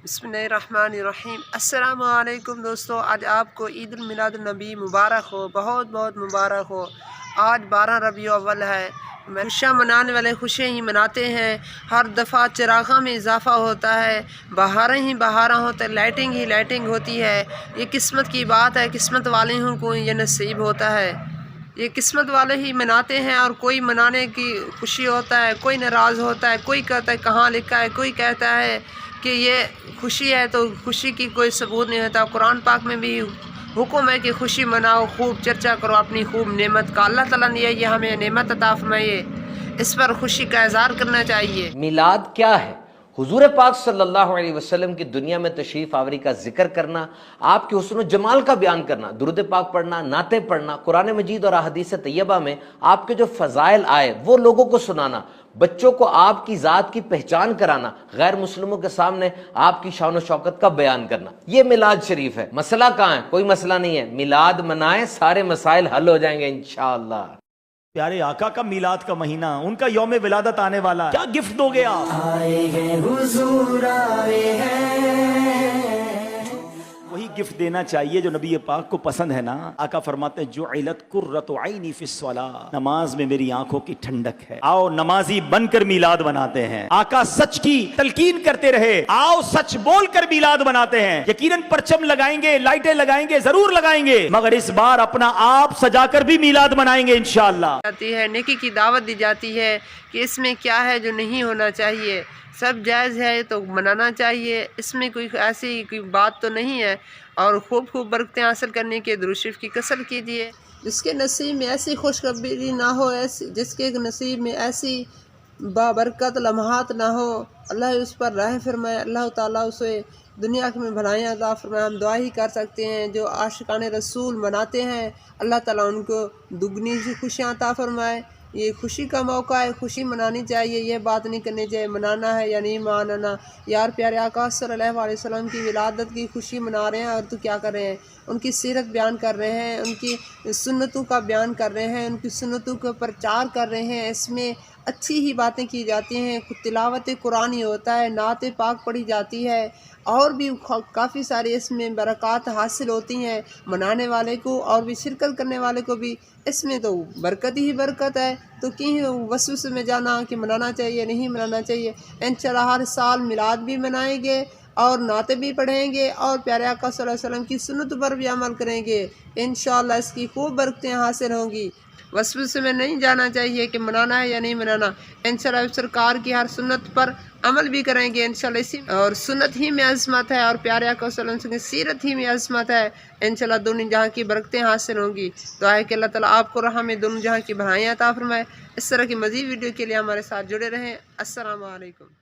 बिस्मिल्लाहिर्रहमानिर्रहीम। अस्सलाम वालेकुम दोस्तों, आज आपको ईद उल मिलाद नबी मुबारक हो, बहुत बहुत मुबारक हो। आज 12 रबी अव्वल है। खुशियाँ मनाने वाले खुशियाँ ही मनाते हैं। हर दफ़ा चिराग़ों में इजाफ़ा होता है, बहारें ही बहारें होते, लाइटिंग ही लाइटिंग होती है। ये किस्मत की बात है, किस्मत वाले हूँ को ये नसीब होता है। ये किस्मत वाले ही मनाते हैं और कोई मनाने की खुशी होता है, कोई नाराज़ होता है, कोई कहता है कहाँ लिखा है, कोई कहता है कि ये खुशी है तो खुशी की कोई सबूत नहीं होता। कुरान पाक में भी हुक्म है कि खुशी मनाओ, खूब चर्चा करो अपनी खूब नेमत का। अल्लाह ताला ने ये हमें नेमत अता फरमाई, इस पर खुशी का इज़हार करना चाहिए। मिलाद क्या है? हुजूर पाक सल्लल्लाहु अलैहि वसल्लम की दुनिया में तशरीफ़ आवरी का जिक्र करना, आपके हुस्न जमाल का बयान करना, दुरूद पाक पढ़ना, नाते पढ़ना, कुरान मजीद और अहदीस तैयबा में आपके जो फ़ज़ाइल आए वो लोगों को सुनाना, बच्चों को आपकी ज़ात की पहचान कराना, गैर मुस्लिमों के सामने आपकी शान व शौकत का बयान करना, ये मिलाद शरीफ है। मसला कहाँ है? कोई मसला नहीं है। मिलाद मनाएं, सारे मसाइल हल हो जाएंगे इंशाअल्लाह। प्यारे आका का मिलाद का महीना, उनका यौम विलादत आने वाला, क्या गिफ्ट दोगे आप? आए हैं हुजूर आए हैं, वही गिफ्ट देना चाहिए जो नबी पाक को पसंद है ना। आका फरमाते हैं जुइलत कुर्रतु ऐनी फिस्सला, नमाज में मेरी आंखों की ठंडक है। आओ नमाजी बनकर मिलाद बनाते हैं। आका सच की तलकीन करते रहे, आओ सच बोलकर मिलाद बनाते हैं। यकीनन परचम लगाएंगे, लाइटें लगाएंगे, जरूर लगाएंगे, मगर इस बार अपना आप सजाकर भी मिलाद बनाएंगे इंशाअल्लाह। जाती है, नेकी की दावत दी जाती है कि इसमें क्या है जो नहीं होना चाहिए। सब जायज़ है तो मनाना चाहिए, इसमें कोई ऐसी कोई बात तो नहीं है। और खूब खूब बरकतें हासिल करने के दुरूद शरीफ की कसरत कीजिए। जिसके नसीब में ऐसी खुशखबरी ना हो, ऐसी जिसके नसीब में ऐसी बाबरकत लम्हात ना हो, अल्लाह उस पर राह फरमाए, अल्लाह ताला उसे दुनिया में भलाइयाँ अता फरमाए। हम दुआ ही कर सकते हैं। जो आशिकाने रसूल मनाते हैं, अल्लाह ताला उनको दुगनी सी खुशियाँ अता फरमाए। ये खुशी का मौका है, खुशी मनानी चाहिए। ये बात नहीं करनी चाहिए मनाना है या नहीं मनाना। यार प्यारे आका सल्लल्लाहु अलैहि वसल्लम की विलादत की खुशी मना रहे हैं और तो क्या कर रहे हैं? उनकी सीरत बयान कर रहे हैं, उनकी सुन्नतों का बयान कर रहे हैं, उनकी सुन्नतों का प्रचार कर रहे हैं। इसमें अच्छी ही बातें की जाती हैं, तिलावत कुरान ही होता है, नात पाक पढ़ी जाती है, और भी काफ़ी सारी इसमें बरक़ात हासिल होती हैं मनाने वाले को और भी शिरकत करने वाले को भी। इसमें तो बरकत ही बरकत है, तो क्यों वसवसे में जाना कि मनाना चाहिए नहीं मनाना चाहिए। इंशाअल्लाह हर साल मिलाद भी मनाएंगे और नाते भी पढ़ेंगे और प्यारे आका सल्लल्लाहु अलैहि वसल्लम की सुन्नत पर भी अमल करेंगे। इंशाअल्लाह इसकी खूब बरकतें हासिल होंगी। वसवसे में नहीं जाना चाहिए कि मनाना है या नहीं मनाना। इंशाअल्लाह सरकार की हर सुन्नत पर अमल भी करेंगे इंशाअल्लाह। इसी और सुन्नत ही में अज़मत है और प्यारे आका सल्लल्लाहु अलैहि वसल्लम की सीरत ही में अज़मत है। इंशाअल्लाह दोनों जहाँ की बरकतें हासिल होंगी। तो है कि अल्लाह ताला आपको राह में दोनों जहाँ की भलाइयाँ अता फरमाए। इस तरह की मज़ीद वीडियो के लिए हमारे साथ जुड़े रहें। अस्सलामु अलैकुम।